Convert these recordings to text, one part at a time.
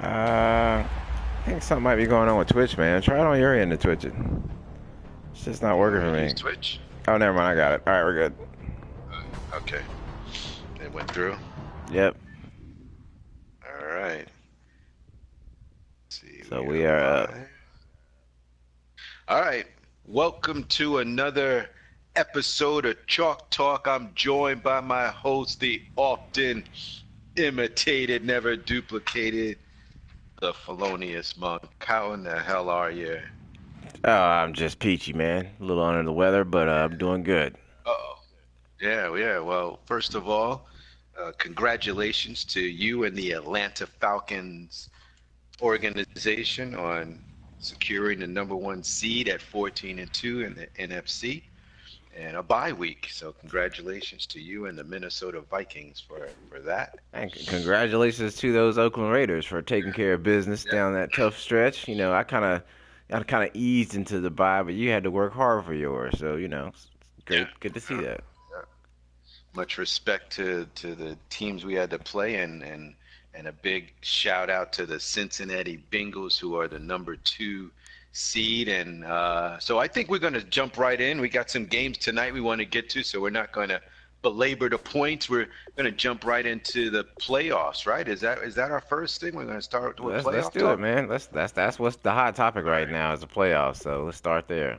I think something might be going on with Twitch, man. Try it on your end to Twitch it. It's just not You working want me for to use me. Twitch? Oh, never mind. I got it. All right, we're good. Okay. It went through. Yep. All right. Let's see, So we we are are up. live. All right. Welcome to another episode of Chalk Talk. I'm joined by my host, the often imitated, never duplicated, the felonious monk. How in the hell are you? Oh, I'm just peachy, man. A little under the weather, but I'm doing good. Uh-oh. Yeah. Well, first of all, congratulations to you and the Atlanta Falcons organization on securing the number one seed at 14-2 in the NFC and a bye week. So congratulations to you and the Minnesota Vikings for that. And congratulations to those Oakland Raiders for taking care of business Yeah. down that tough stretch. I kind of eased into the bye, but you had to work hard for yours. So it's Yeah. great. Good to see Yeah. that. Yeah. Much respect to the teams we had to play and a big shout out to the Cincinnati Bengals who are the number two seed. And so I think we're going to jump right in. We got some games tonight we want to get to, so we're not going to belabor the points. We're going to jump right into the playoffs, right? Is that our first thing? We're going to start with Let's playoff do it, talk. man. That's what's the hot topic All right right. now is the playoffs. So let's start there.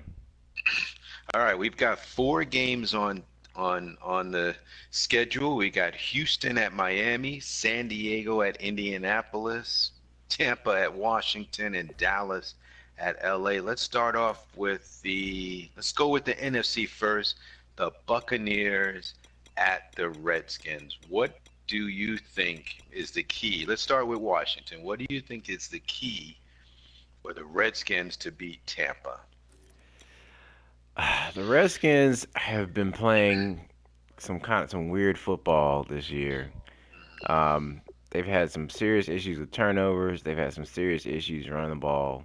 All right, we've got four games on the schedule. We got Houston at Miami, San Diego at Indianapolis, Tampa at Washington, and Dallas at LA. Let's go with the NFC first. The Buccaneers at the Redskins. What do you think is the key? Let's start with Washington. What do you think is the key for the Redskins to beat Tampa? The Redskins have been playing some weird football this year. Um, they've had some serious issues with turnovers. They've had some serious issues running the ball.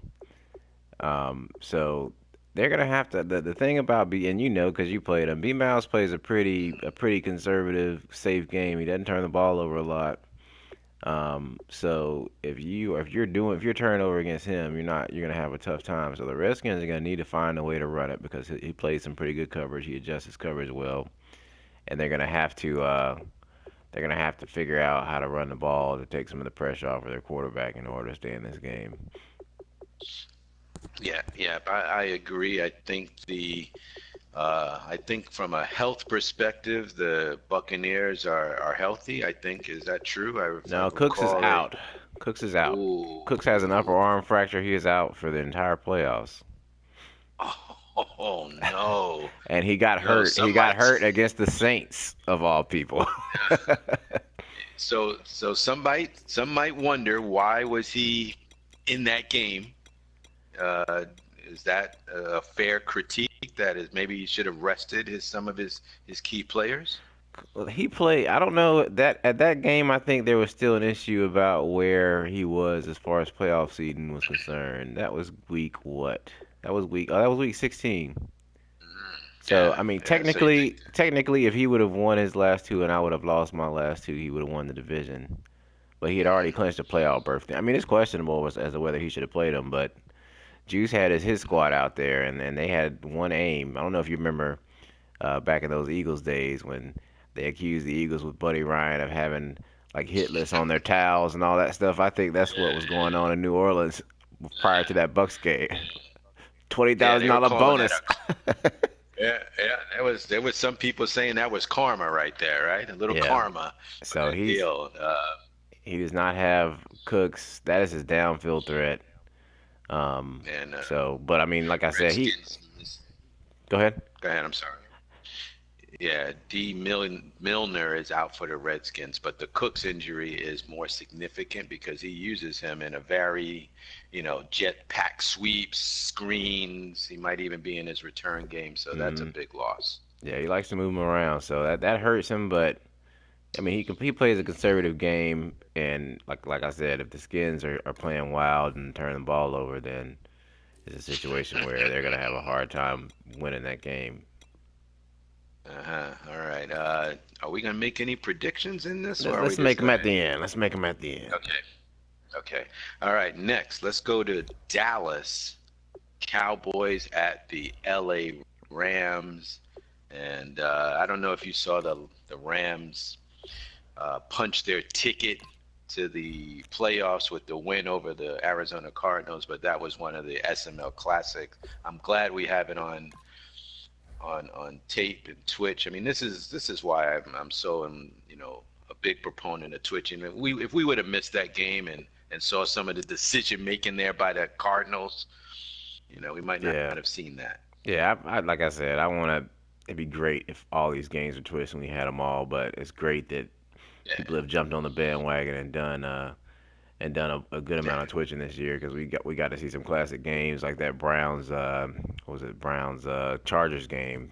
So they're gonna have to. The thing about B, and because you played him, B Miles plays a pretty conservative, safe game. He doesn't turn the ball over a lot. So if you're turning over against him, you're gonna have a tough time. So the Redskins are gonna need to find a way to run it because he plays some pretty good coverage. He adjusts his coverage well, and they're gonna have to figure out how to run the ball to take some of the pressure off of their quarterback in order to stay in this game. Yeah, I agree. I think from a health perspective, the Buccaneers are healthy. I think is that true? If I Now Cooks is recall, they out. Cooks is out. Cooks has an upper ooh arm fracture. He is out for the entire playoffs. oh no And he got no hurt. He some got might hurt against the Saints of all people. some might wonder why was he in that game? Uh, is that a fair critique that is maybe he should have rested some of his key players? Well, he played. I don't know that at that game. I think there was still an issue about where he was as far as playoff seeding was concerned. That was week what? That was week. Oh, that was week 16. So Yeah, I mean, yeah. So you think technically, if he would have won his last two and I would have lost my last two, he would have won the division. But he had already mhm. clinched a playoff berth. I mean, it's questionable as to whether he should have played him. But Juice had his squad out there, and they had one aim. I don't know if you remember back in those Eagles days when they accused the Eagles with Buddy Ryan of having like hit lists on their towels and all that stuff. I think that's what was going on in New Orleans prior to that Bucks game. Twenty Yeah, thousand they were dollar calling that bonus. a yeah. There was some people saying that was karma right there, right? A little Yeah. karma for So that deal. he does not have Cooks. That is his downfield threat. And But I mean, like I said, he Redskins. go ahead. Go ahead. I'm sorry. Yeah, Milner is out for the Redskins, but the Cooks injury is more significant because he uses him in a very, jetpack sweeps, screens. He might even be in his return game, so that's a Hmm. big loss. Yeah, he likes to move him around, so that hurts him. But I mean, he plays a conservative game, and like I said, if the Skins are playing wild and turning the ball over, then it's a situation where they're gonna have a hard time winning that game. Uh-huh. All right. Are we gonna make any predictions in this, or Let's are we let's just make him at gonna? the end. Let's make him at the end. Okay. Okay. All right. Next, let's go to Dallas Cowboys at the LA Rams. And I don't know if you saw the Rams punch their ticket to the playoffs with the win over the Arizona Cardinals, but that was one of the SML classics. I'm glad we have it on tape and Twitch. I mean, this is why I'm so a big proponent of Twitch. And if we would have missed that game and saw some of the decision making there by the Cardinals, we might not Yeah, have seen that. yeah. I like I said, I want to. It'd be great if all these games were twists and we had them all, but it's great that Yeah, people have jumped on the bandwagon and done a good amount of yeah, twitching this year because we got to see some classic games like that Browns what was it Browns Chargers game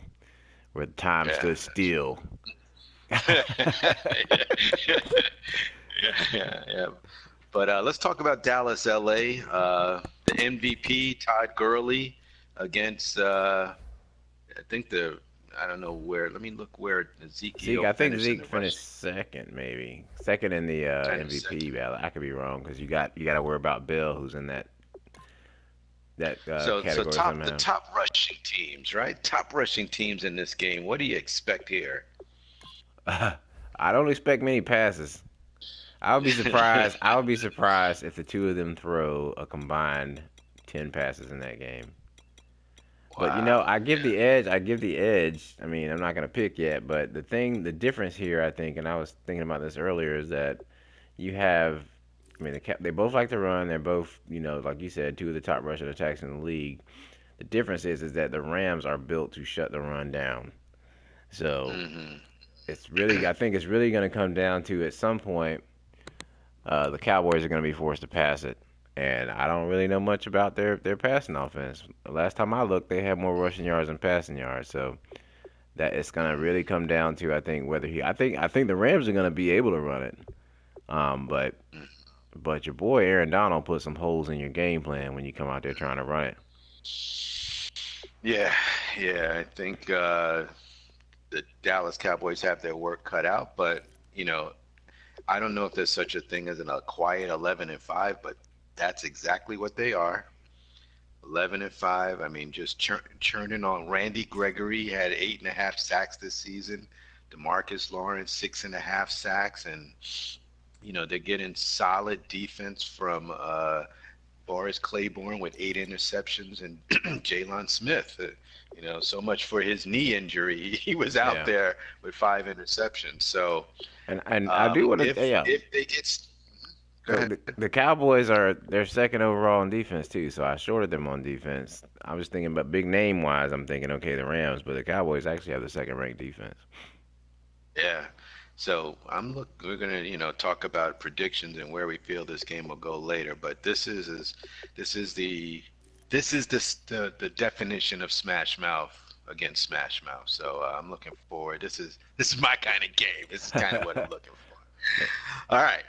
where time yeah. stood still. yeah, yeah. But let's talk about Dallas, LA. The MVP, Todd Gurley, against I think I don't know where. Let me look where Zeke, Ezekiel I think finished in Zeke the finished rushing. second, maybe second in the Finished MVP second. battle. I could be wrong because you got to worry about Bill, who's in that So category the somehow. top rushing teams, right? Top rushing teams in this game. What do you expect here? I don't expect many passes. I would be surprised. I would be surprised if the two of them throw a combined 10 passes in that game. But Wow. I give Yeah. the edge. I give the edge. I mean, I'm not gonna pick yet, but the difference here, I think, and I was thinking about this earlier, is that you have. I mean, they both like to run. They're both, like you said, two of the top rushing attacks in the league. The difference is that the Rams are built to shut the run down. So Hmm. it's really, I think, it's really going to come down to at some point, the Cowboys are going to be forced to pass it. And I don't really know much about their passing offense. The last time I looked, they had more rushing yards than passing yards. So that it's going to really come down to, I think, whether I think the Rams are going to be able to run it. But your boy Aaron Donald put some holes in your game plan when you come out there trying to run it. Yeah, yeah. I think the Dallas Cowboys have their work cut out, but you know, I don't know if there's such a thing as a quiet 11-5, but that's exactly what they are. 11-5. I mean, just churning on. Randy Gregory had 8.5 sacks this season. DeMarcus Lawrence 6.5 sacks, and they're getting solid defense from Boris Claiborne with 8 interceptions, and Jalen Smith. So much for his knee injury. He was out Yeah. there with 5 interceptions. So And I do want to, yeah. if they get, go So ahead. the Cowboys are they're second overall in defense too. So I shorted them on defense. I was thinking about big name wise. I'm thinking okay the Rams, but the Cowboys actually have the second ranked defense. Yeah. So we're gonna, talk about predictions and where we feel this game will go later. But this is the the definition of Smash Mouth against Smash Mouth. So I'm looking forward. This is my kind of game. This is kind of what I'm looking for. All right,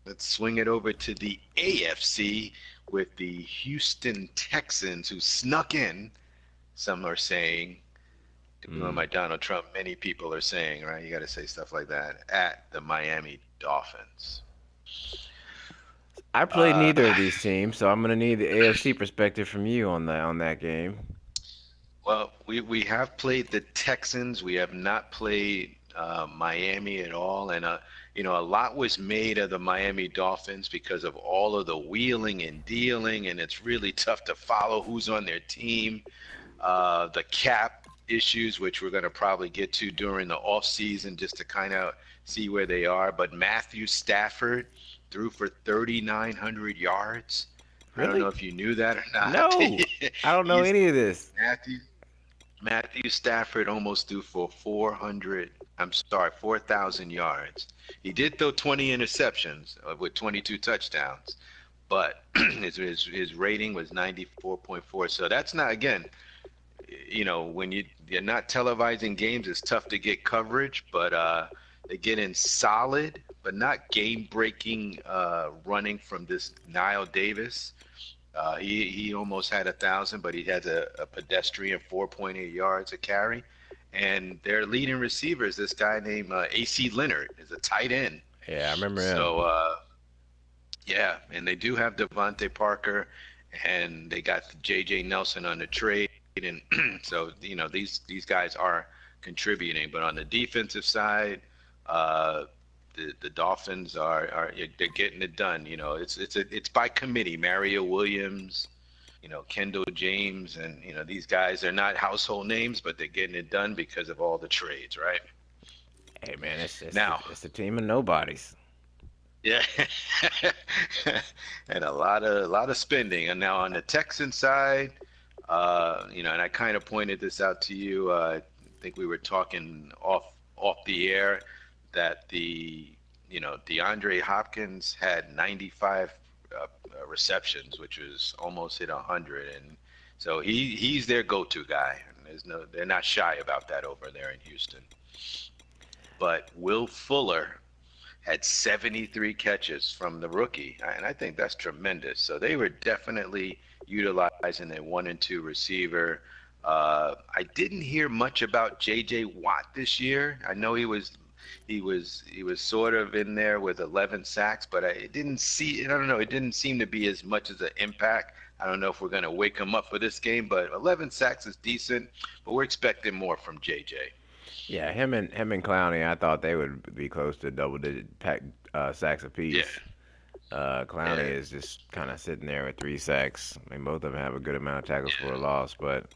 let's swing it over to the AFC with the Houston Texans who snuck in. Some are saying doing Mm. my Donald Trump, many people are saying, right? You got to say stuff like that at the Miami Dolphins. I played Uh, neither of these teams, so I'm gonna need the AFC perspective from you on that game. well, we have played the Texans. We have not played Miami at all, and a lot was made of the Miami Dolphins because of all of the wheeling and dealing, and it's really tough to follow who's on their team. The cap issues, which we're going to probably get to during the off season, just to kind of see where they are. But Matthew Stafford threw for 3,900 yards. I don't know Really? if you knew that or not. No, I don't know He's any of this. Matthew Matthew Stafford almost threw for 4,000 yards. He did throw 20 interceptions with 22 touchdowns, but his rating was 94.4. So that's not, again, when you're not televising games, it's tough to get coverage, but they get in solid, but not game-breaking running from this Nile Davis. He almost had 1,000, but he has a pedestrian 4.8 yards a carry. And their leading receiver is this guy named AC Leonard, is a tight end. Yeah, I remember him. So Yeah, and they do have Devontae Parker, and they got J.J. Nelson on the trade, and so these guys are contributing. But on the defensive side, uh, the Dolphins are they're getting it done. It's by committee. Mario Williams, Kendall James, and these guys are not household names, but they're getting it done because of all the trades, right? Hey man, Now, it's a team of nobodies. yeah, and a lot of spending. And now on the Texan side, and I kind of pointed this out to you. I think we were talking off the air that DeAndre Hopkins had 95 receptions, which was almost hit 100, and so he's their go-to guy. And they're not shy about that over there in Houston. But Will Fuller had 73 catches from the rookie, and I think that's tremendous. So they were definitely utilizing a 1 and 2 receiver. I didn't hear much about J.J. Watt this year. I know he was sort of in there with 11 sacks, but I didn't see. I don't know. It didn't seem to be as much as an impact. I don't know if we're going to wake him up for this game, but 11 sacks is decent. But we're expecting more from J.J. Yeah, him and Clowney, I thought they would be close to double digit sacks Yeah, apiece. Clowney yeah, is just kind of sitting there with 3 sacks. I mean, both of them have a good amount of tackles for a loss, but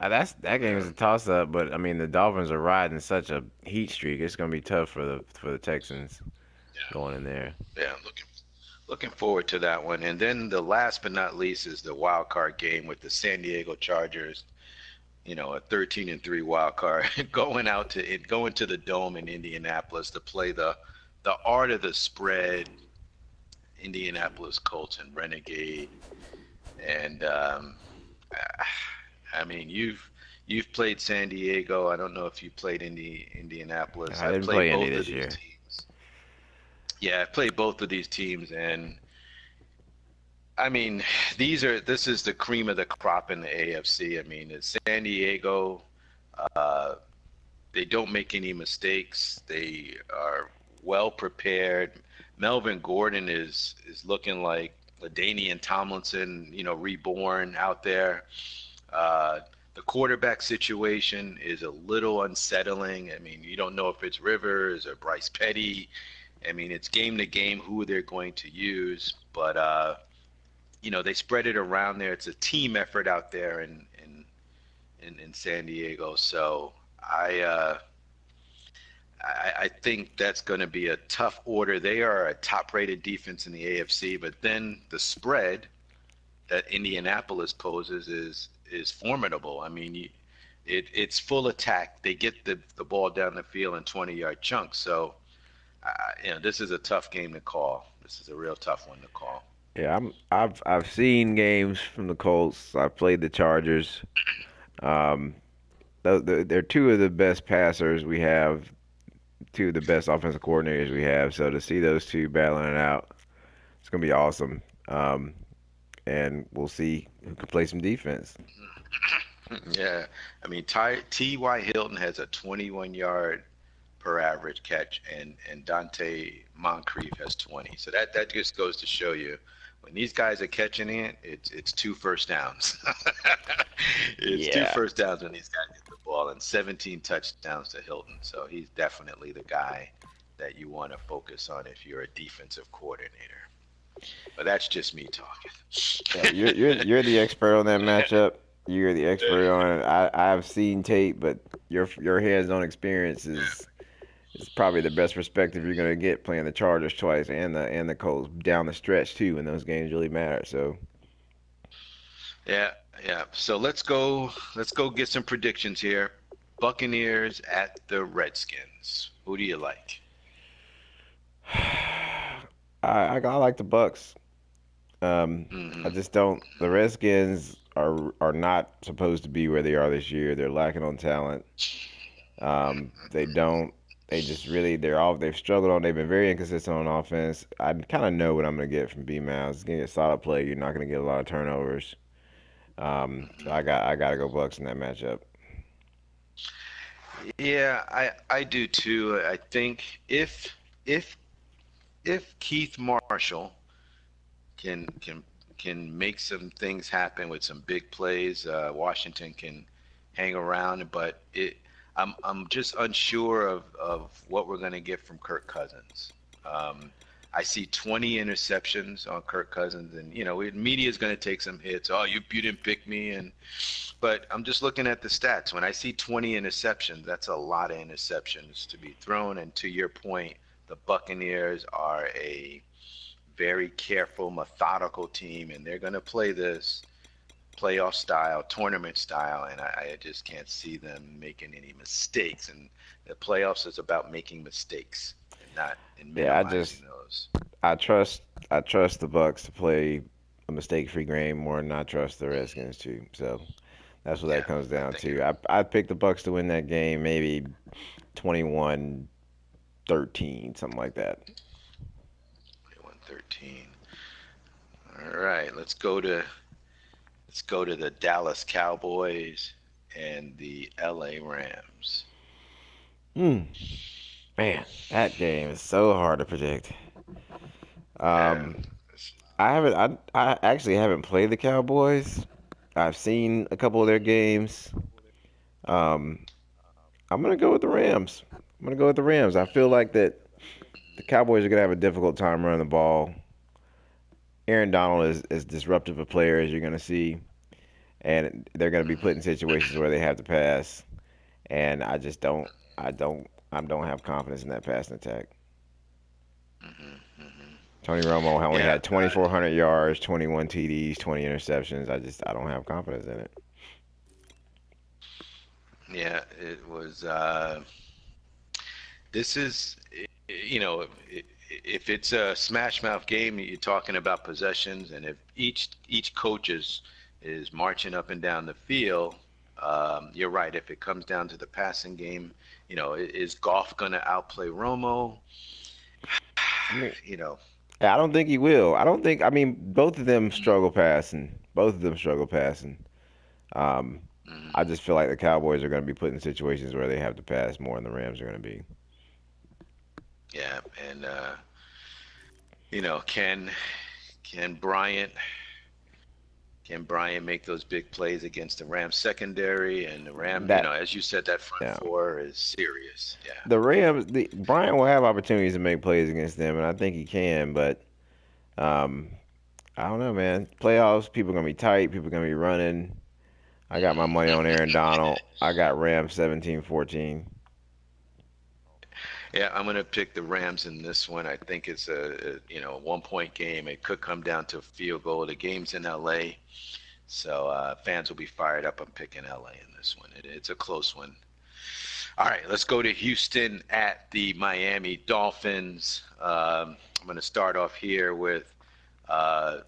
that game is yeah, a toss up. But I mean, the Dolphins are riding such a heat streak. It's gonna be tough for the Texans yeah. going in there. Yeah, looking forward to that one. And then the last but not least is the wild card game with the San Diego Chargers. A 13-3 wild card going to the dome in Indianapolis to play the art of the spread, Indianapolis Colts and Renegade. And I mean, you've played San Diego. I don't know if you played Indianapolis. I I've didn't played play Indy both of this these year. teams. Yeah, I've played both of these teams, and I mean, this is the cream of the crop in the AFC. I mean, it's San Diego. Uh, they don't make any mistakes. They are well prepared. Melvin Gordon is looking like LaDainian Tomlinson, reborn out there. Uh, the quarterback situation is a little unsettling. I mean, you don't know if it's Rivers or Bryce Petty. I mean, it's game to game who they're going to use, but they spread it around there. It's a team effort out there in San Diego. So I think that's going to be a tough order. They are a top-rated defense in the AFC, but then the spread that Indianapolis poses is formidable. I mean, it's full attack. They get the ball down the field in 20-yard chunks. So this is a tough game to call. This is a real tough one to call. Yeah, I've seen games from the Colts. I've played the Chargers. Um, they're two of the best passers we have, two of the best offensive coordinators we have. So to see those two battling it out, it's gonna be awesome. And we'll see who can play some defense. Yeah, I mean T.Y. Hilton has a 21-yard per average catch, and Dante Moncrief has 20. So that just goes to show you when these guys are catching it's two first downs. It's two Yeah, first downs when these guys get the ball, and 17 touchdowns to Hilton. So he's definitely the guy that you want to focus on if you're a defensive coordinator. But that's just me yeah. talking. You're the expert on that matchup. You're the expert on it. I've seen tape, but your hands-on experience is probably the best perspective you're gonna get playing the Chargers twice and the Colts down the stretch too when those games really matter. So Yeah, yeah. So let's go get some predictions here. Buccaneers at the Redskins. Who do you like? I like the Bucks. I Hmm. just don't. The Redskins are not supposed to be where they are this year. They're lacking on talent. They don't. They just really they've struggled on. They've been very inconsistent on offense. I kind of know what I'm gonna get from B Miles. It's gonna get solid play. You're not gonna get a lot of turnovers. So I gotta go Bucks in that matchup. Yeah, I do too. I think if Keith Marshall can can make some things happen with some big plays. Washington can hang around, but I'm just unsure of what we're going to get from Kirk Cousins. Um, I see 20 interceptions on Kirk Cousins, and media is going to take some hits. Oh, you didn't pick me, but I'm just looking at the stats. When I see 20 interceptions, that's a lot of interceptions to be thrown. And to your point, the Buccaneers are a very careful, methodical team, and they're going to play this playoff style, tournament style, and I just can't see them making any mistakes. And the playoffs is about making mistakes and not and Yeah, minimizing those. I trust I trust the Bucks to play a mistake-free game more than I trust the Redskins to. So that's what that Yeah, comes I down think to. I picked the Bucks to win that game, maybe 21-13, something like that. 21-13. All right, let's go to the Dallas Cowboys and the LA Rams. Hmm. Man, that game is so hard to predict. Yeah. Um, I actually haven't played the Cowboys. I've seen a couple of their games. Um, I'm gonna go with the Rams. I'm gonna go with the Rams. I feel like that the Cowboys are gonna have a difficult time running the ball. Aaron Donald is as disruptive a player as you're gonna see, and they're gonna be put in situations where they have to pass. And I just don't, I don't have confidence in that passing attack. Hmm. Hmm. Tony Romo only Yeah. had 2,400 yards, 21 TDs, 20 interceptions. I don't have confidence in it. Yeah. It was. This is, if it's a smash mouth game, you're talking about possessions, and if each coach is marching up and down the field, you're right. If it comes down to the passing game, is Goff going to outplay Romo? I mean, You know. I don't think he will. I don't think. I mean, both of them struggle passing. Both of them struggle passing. Um, I Mhm. just feel like the Cowboys are going to be put in situations where they have to pass more than the Rams are going to be. Yeah, and can can Bryant can Bryant make those big plays against the Rams secondary and the Ram? That, As you said, that front yeah. four is serious. Yeah. The Rams, the Bryant will have opportunities to make plays against them, and I think he can. But um, I don't know, man. Playoffs, people are gonna be tight. People are gonna be running. I got my money on Aaron Donald. I got Rams 17-14. Yeah, I'm gonna pick the Rams in this one. I think it's a 1 point game. It could come down to a field goal. The game's in LA, so fans will be fired up. I'm picking LA in this one. It's a close one. All right, let's go to Houston at the Miami Dolphins. I'm going to start off here with, uh,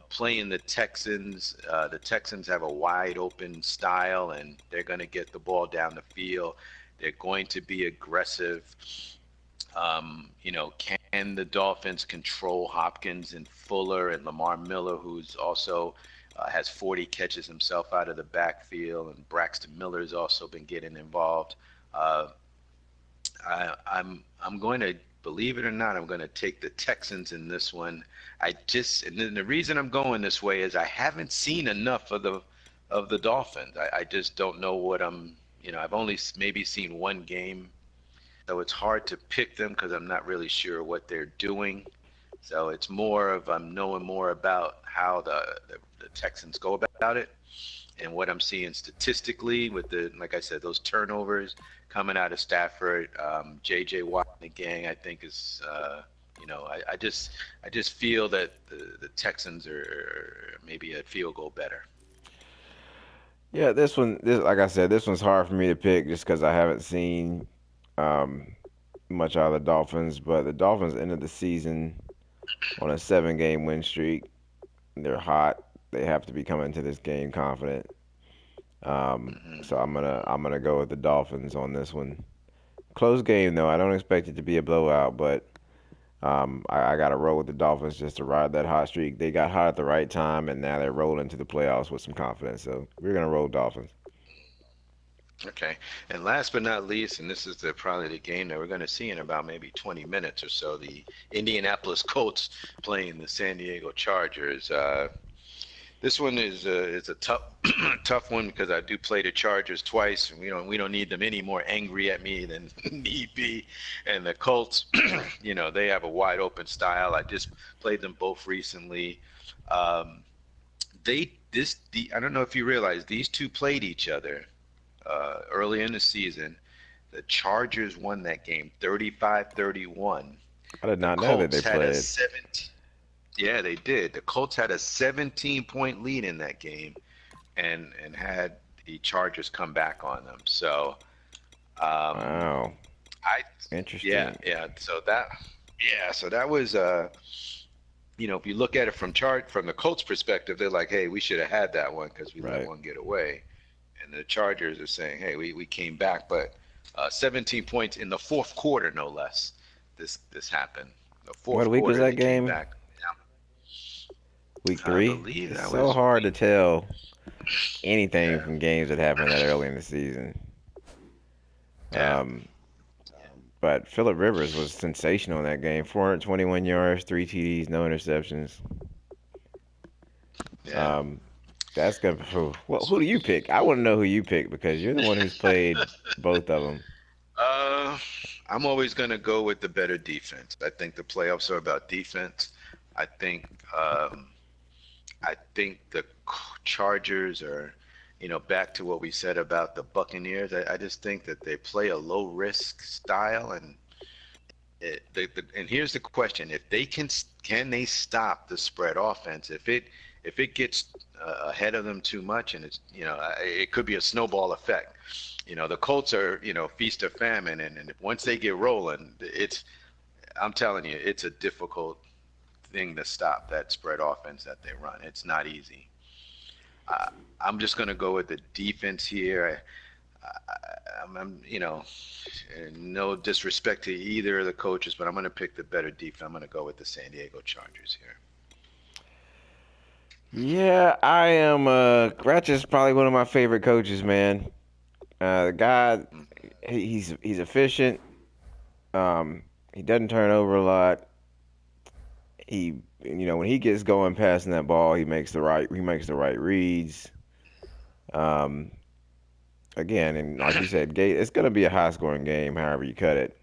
playing the Texans. The Texans have a wide open style, and they're going to get the ball down the field. They're going to be aggressive. Can the Dolphins control Hopkins and Fuller and Lamar Miller, who's also has 40 catches himself out of the backfield, and Braxton Miller's also been getting involved. Uh, I'm going to believe it or not, I'm going to take the Texans in this one. And then the reason I'm going this way is I haven't seen enough of the Dolphins. I just don't know what I've only maybe seen one game, so it's hard to pick them because I'm not really sure what they're doing. So it's more of I'm knowing more about how the Texans go about it and what I'm seeing statistically with like I said, those turnovers coming out of Stafford, J.J. Watt and the gang, I think is, I just feel that the Texans are maybe a field goal better. Yeah, this like I said, this one's hard for me to pick just because I haven't seen um, much out of the Dolphins. But the Dolphins ended the season on a 7 game win streak. They're hot. They have to be coming into this game confident. Hmm. So I'm gonna go with the Dolphins on this one. Close game though. I don't expect it to be a blowout, but I got to roll with the Dolphins just to ride that hot streak. They got hot at the right time, and now they're rolling into the playoffs with some confidence. So we're gonna roll Dolphins. Okay. And last but not least, and this is probably the game that we're going to see in about maybe 20 minutes or so, the Indianapolis Colts playing the San Diego Chargers. This one is a tough tough one because I do play the Chargers twice, and we don't need them any more angry at me than need be. And the Colts, they have a wide open style. I just played them both recently. Um, I don't know if you realize these two played each other early in the season. The Chargers won that game 35-31. I did The not know that Colts they had a played. 17 Yeah, they did. The Colts had a 17-point lead in that game and had the Chargers come back on them. So, um, Wow, I yeah, interesting. yeah. So that was if you look at it from the Colts perspective, they're like, hey, we should have had that one because we let Right. one get away. And the Chargers are saying, hey, we came back, but 17 points in the fourth quarter, no less. This happened. The What fourth week was quarter, that they came game? back. Week I three. believe It's that so was hard to week. tell anything Yeah. from games that happen that early in the season. Yeah. Um, but Philip Rivers was sensational in that game. 421 yards, three TDs, no interceptions. Yeah. Um, that's gonna. Well, who do you pick? I want to know who you pick because you're the one who's played both of them. Uh, I'm always going to go with the better defense. I think the playoffs are about defense. I think um, I think the Chargers are, back to what we said about the Buccaneers. I just think that they play a low risk style, and and here's the question: if they can they stop the spread offense? If it gets ahead of them too much, and it could be a snowball effect. The Colts are feast or famine, and once they get rolling, I'm telling you, it's a difficult thing to stop that spread offense that they run. It's not easy. Uh, I'm just going to go with the defense here. No disrespect to either of the coaches, but I'm going to pick the better defense. I'm going to go with the San Diego Chargers here. Yeah, I am. Gretch is probably one of my favorite coaches, man. The guy, he's efficient. He doesn't turn over a lot. When he gets going passing that ball, he makes the right reads. Um, again, and like you said, it's gonna be a high scoring game, however you cut it.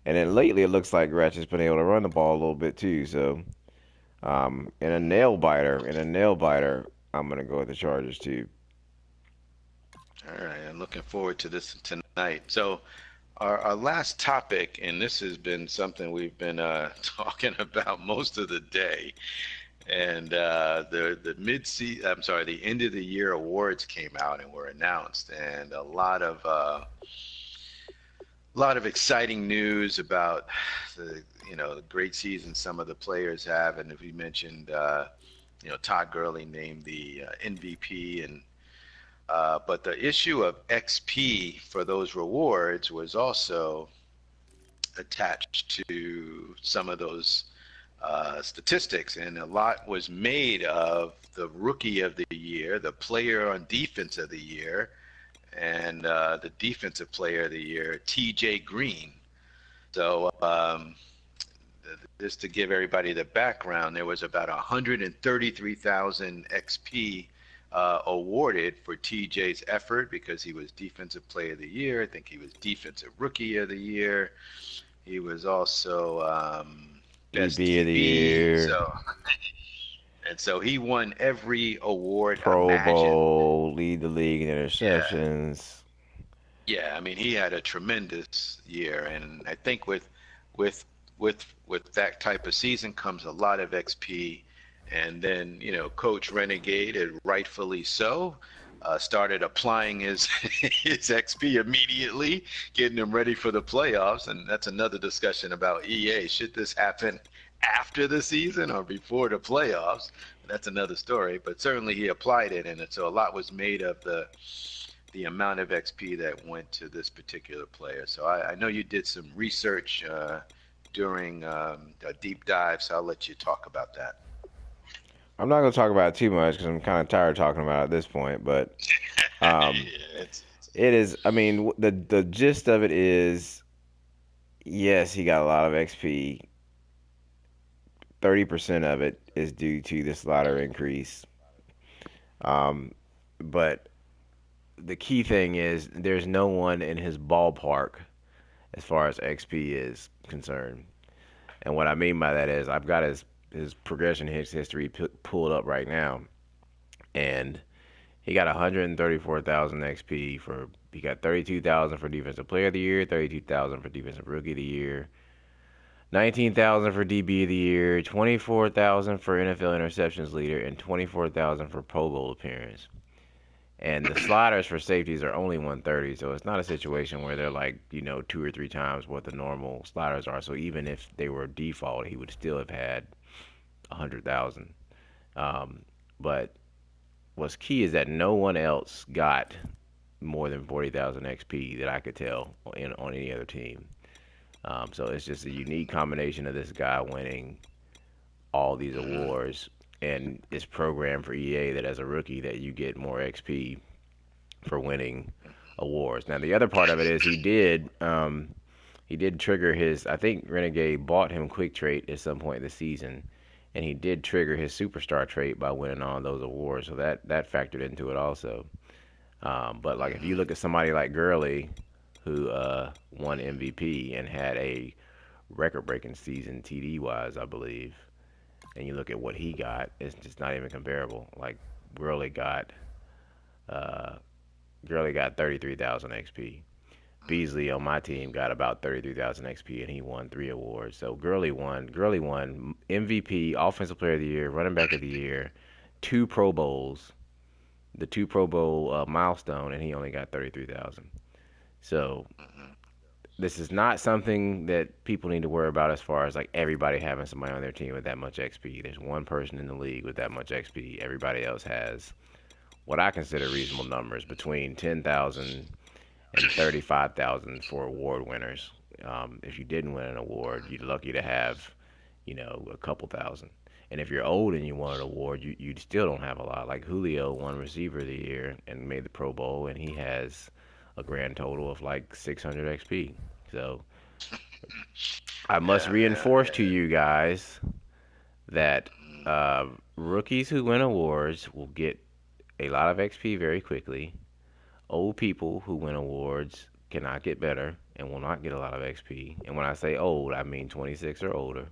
And then lately, it looks like Ratchet's been able to run the ball a little bit too. So, in a nail biter, I'm gonna go with the Chargers too. All right, I'm looking forward to this tonight. So, our last topic, and this has been something we've been talking about most of the day, and the I'm sorry, the end of the year awards came out and were announced, and a lot of exciting news about the great season some of the players have, and if we mentioned Todd Gurley named the MVP, and but the issue of XP for those rewards was also attached to some of those statistics, and a lot was made of the rookie of the year, the player on defense of the year, and the defensive player of the year, TJ Green. So, just to give everybody the background, there was about 133,000 XP awarded for TJ's effort because he was Defensive Player of the Year. I think he was Defensive Rookie of the Year. He was also Best EB of the DB. year, So he won every award Pro imagined. Bowl, lead the league in Yeah, interceptions. yeah. I mean, he had a tremendous year, and I think with with that type of season comes a lot of XP. And then Coach Renegade, and rightfully so, started applying his his XP immediately, getting him ready for the playoffs. And that's another discussion about EA. Should this happen after the season or before the playoffs? That's another story. But certainly he applied it, and so a lot was made of the amount of XP that went to this particular player. So I know you did some research during a deep dive, so I'll let you talk about that. I'm not gonna talk about it too much because I'm kind of tired of talking about it at this point. But um, Yeah, It is. I mean, the gist of it is, yes, he got a lot of XP. 30% of it is due to the slider increase. Um, but the key thing is there's no one in his ballpark as far as XP is concerned. And what I mean by that is I've got his progression hits history pulled up right now, and he got 134,000 XP for he got 32,000 for defensive player of the year, 32,000 for defensive rookie of the year, 19,000 for DB of the year, 24,000 for NFL interceptions leader, and 24,000 for Pro Bowl appearance. And the sliders for safeties are only 130, so it's not a situation where they're like, two or three times what the normal sliders are. So even if they were default, he would still have had 100,000. But what's key is that no one else got more than 40,000 XP that I could tell on any other team. So it's just a unique combination of this guy winning all these Hmm. awards, and it's programmed for EA that as a rookie that you get more XP for winning awards. Now the other part of it is he did trigger his. I think Renegade bought him quick trait at some point this season, and he did trigger his superstar trait by winning all those awards. So that factored into it also. But like if you Hmm. look at somebody like Gurley, who won MVP and had a record-breaking season TD wise, I believe, and you look at what he got, it's just not even comparable. Like Gurley got uh, Gurley got 33,000 XP. Beasley on my team got about 33,000 XP, and he won 3 awards. So Gurley won. Gurley won MVP, Offensive Player of the Year, Running Back of the Year, 2 Pro Bowls, the 2 Pro Bowl milestone, and he only got 33,000. So Hmm. this is not something that people need to worry about as far as like everybody having somebody on their team with that much XP. There's one person in the league with that much XP. Everybody else has what I consider reasonable numbers between 10,000 and 35,000 for award winners. If you didn't win an award, you're lucky to have, a couple thousand. And if you're old and you won an award, you still don't have a lot. Like Julio won Receiver of the Year and made the Pro Bowl, and he has a grand total of like 600 XP. So I must Yeah, yeah, reinforce to yeah. you guys that Mm. uh, rookies who win awards will get a lot of XP very quickly. Old people who win awards cannot get better and will not get a lot of XP. And when I say old, I mean 26 or older.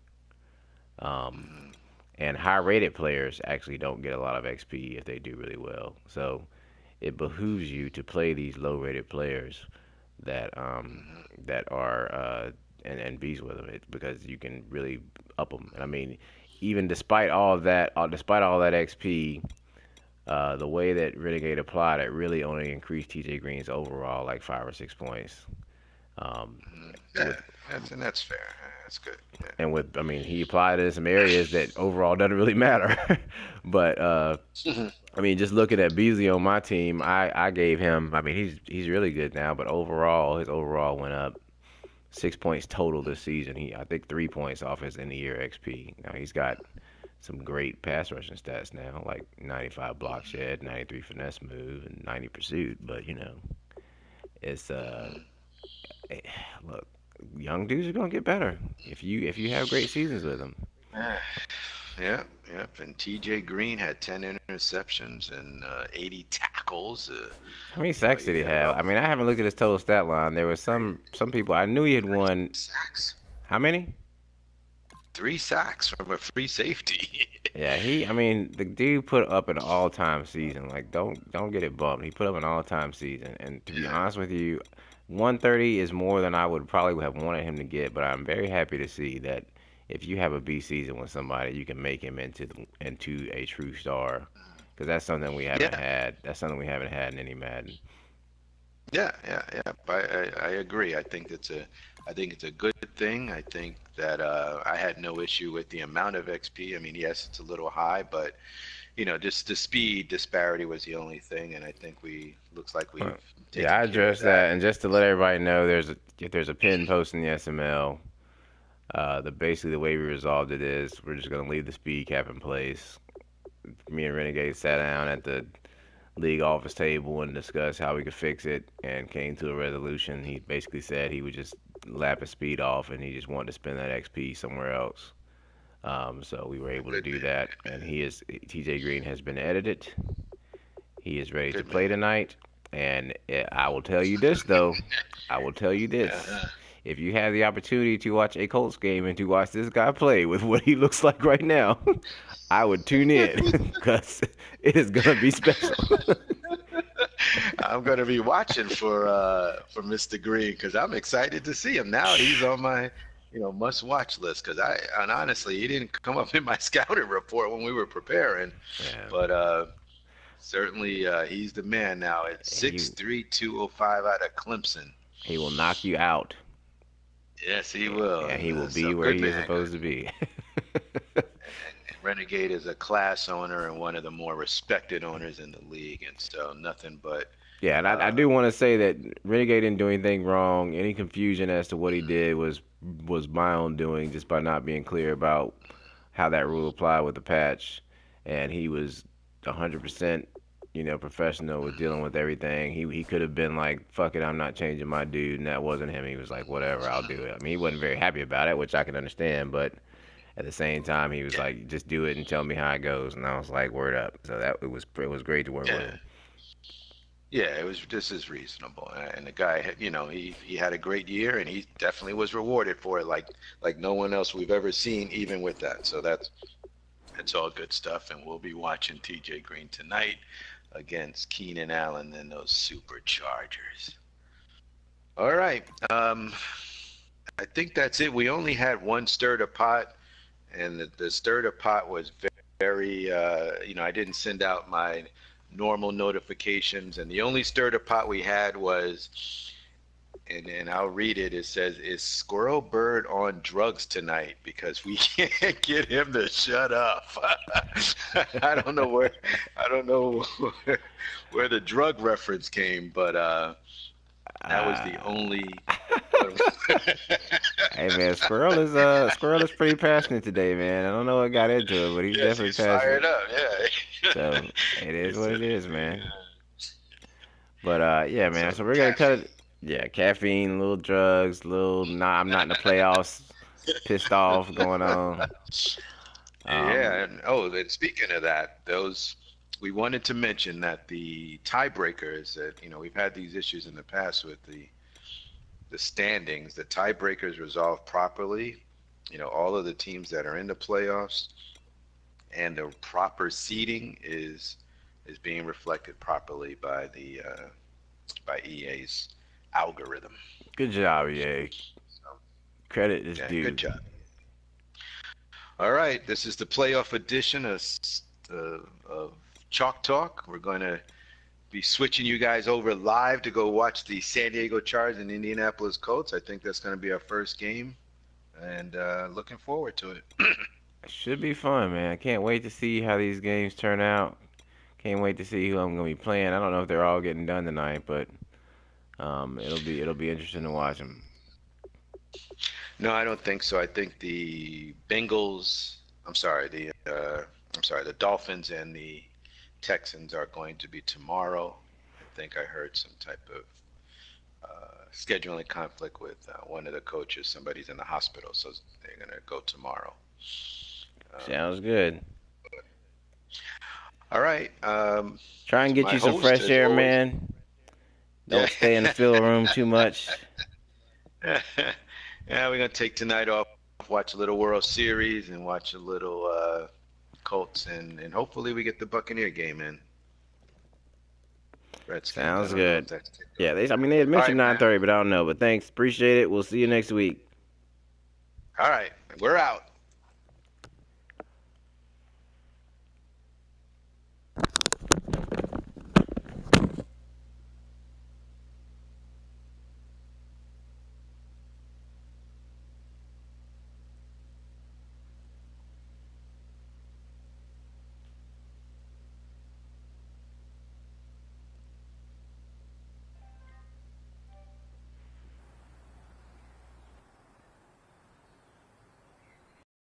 Um, Mhm. and high rated players actually don't get a lot of XP if they do really well. So it behooves you to play these low rated players that Mhm. that are and bees with them because you can really up them. And I mean, even despite all of that, despite all that XP, the way that Renegade applied it really only increased TJ Green's overall like 5 or 6 points. Um, Mhm. Yeah, with that's fair. That's good. and with I mean he applied it in some areas that overall doesn't really matter. But Yeah. I mean just looking at Beasley on my team, I gave him. I mean he's really good now, but overall his overall went up 6 points total this season. I think 3 points off his end of year XP. Now he's got some great pass rushing stats now, like 95 block shed, 93 finesse move, and 90 pursuit. But it's Mhm. eh, look, young dudes are gonna get better if you have great seasons with them. Yeah, yeah, yep. And T.J. Green had 10 interceptions and 80 tackles. How many sacks did He he had have? about I mean, I haven't looked at his total stat line. There was some people I knew he had three won. sacks. How many? 3 sacks from a free safety. Yeah, I mean, the dude put up an all-time season. Like, don't get it bumped. He put up an all-time season, and to be Yeah, honest with you, 130 is more than I would probably have wanted him to get. But I'm very happy to see that if you have a B season with somebody, you can make him into a true star, because that's something we haven't yeah, had. That's something we haven't had in any Madden. yeah, yeah, yeah. I agree. I think it's a good thing. I think that I had no issue with the amount of XP. I mean, yes, it's a little high, but just the speed disparity was the only thing, and I think we looks like we've Yeah, taken I care of addressed that. that, and just to let everybody know, if there's a pin post in the SML. Basically the way we resolved it is we're just gonna leave the speed cap in place. Me and Renegade sat down at league office table and discussed how we could fix it and came to a resolution. He basically said he would just lap his speed off and he just wanted to spend that XP somewhere else. So we were able to Good do man. that, and TJ Green has been edited. He is ready to Good play man. tonight, and I will tell you this though. I will tell you this. Uh-huh. If you have the opportunity to watch a Colts game and to watch this guy play with what he looks like right now, I would tune in because it is gonna be special. I'm gonna be watching for Mr. Green because I'm excited to see him. Now he's on my, must watch list because and honestly he didn't come up in my scouting report when we were preparing, Yeah, but certainly he's the man now at he 6'3", 205 out of Clemson. he will knock you out, Yes, he will. and he will So be where good he is man. supposed to be. And Renegade is a class owner and one of the more respected owners in the league, and so nothing but Yeah, and I uh, do want to say that Renegade didn't do anything wrong. Any confusion as to what he did was my own doing, just by not being clear about how that rule applied with the patch. And he was 100%, professional with dealing with everything. He could have been like, "Fuck it, I'm not changing my dude," and that wasn't him. He was like, "Whatever, I'll do it." I mean, he wasn't very happy about it, which I can understand, but at the same time, he was yeah, like, "Just do it and tell me how it goes." And I was like, "Word up." So it was great to work with yeah. him. Yeah, it was. This is reasonable, and the guy, he had a great year, and he definitely was rewarded for it, like no one else we've ever seen, even with that. So that's all good stuff, and we'll be watching T.J. Green tonight against Keenan Allen and those Superchargers. All right, I think that's it. We only had one stir to pot, and the stir to pot was very, I didn't send out my normal notifications, and the only stir to pot we had was, and I'll read it. It says, "Is Squirrel Bird on drugs tonight? Because we can't get him to shut up." I don't know where, I don't know where the drug reference came, but that was the Uh, only one. Hey man, Squirrel is pretty passionate today, man. I don't know what got into it, but he's Yes, definitely he's fired passionate. up. Yeah. So it He is what said, it is, man. yeah. But yeah, man. So So we're gonna cut caffeine. it. Yeah, caffeine, little drugs, little. Nah, I'm not in the playoffs. Pissed off going on. Um, Yeah, and and speaking of that, those we wanted to mention that the tiebreakers that we've had these issues in the past with the standings. The tiebreakers resolved properly. All of the teams that are in the playoffs and the proper seeding is being reflected properly by the by EA's algorithm. good job, yeah. So, Credit is yeah, good due. job. All right, this is the playoff edition of Chalk Talk. We're going to be switching you guys over live to go watch the San Diego Chargers and Indianapolis Colts. I think that's going to be our first game, and looking forward to it. Should be fun, man. I can't wait to see how these games turn out. Can't wait to see who I'm gonna be playing. I don't know if they're all getting done tonight, but it'll be interesting to watch them. No, I don't think so. I think the Bengals, I'm sorry, the Dolphins and the Texans are going to be tomorrow. I think I heard some type of scheduling conflict with one of the coaches. Somebody's in the hospital, so they're going to go tomorrow. Um, Sounds good. all right. Try and To get my you some host, fresh as air, always. man. Yeah. Don't stay in the field room too much. Yeah, we're going to take tonight off, watch a little World Series, and watch a little Colts, and hopefully we get the Buccaneer game in. Redskins. I Sounds don't know if good. that's kicked Yeah, off I yet. mean they had All mentioned right, man. 9:30, but I don't know. But thanks, appreciate it. We'll see you next week. All right, we're out.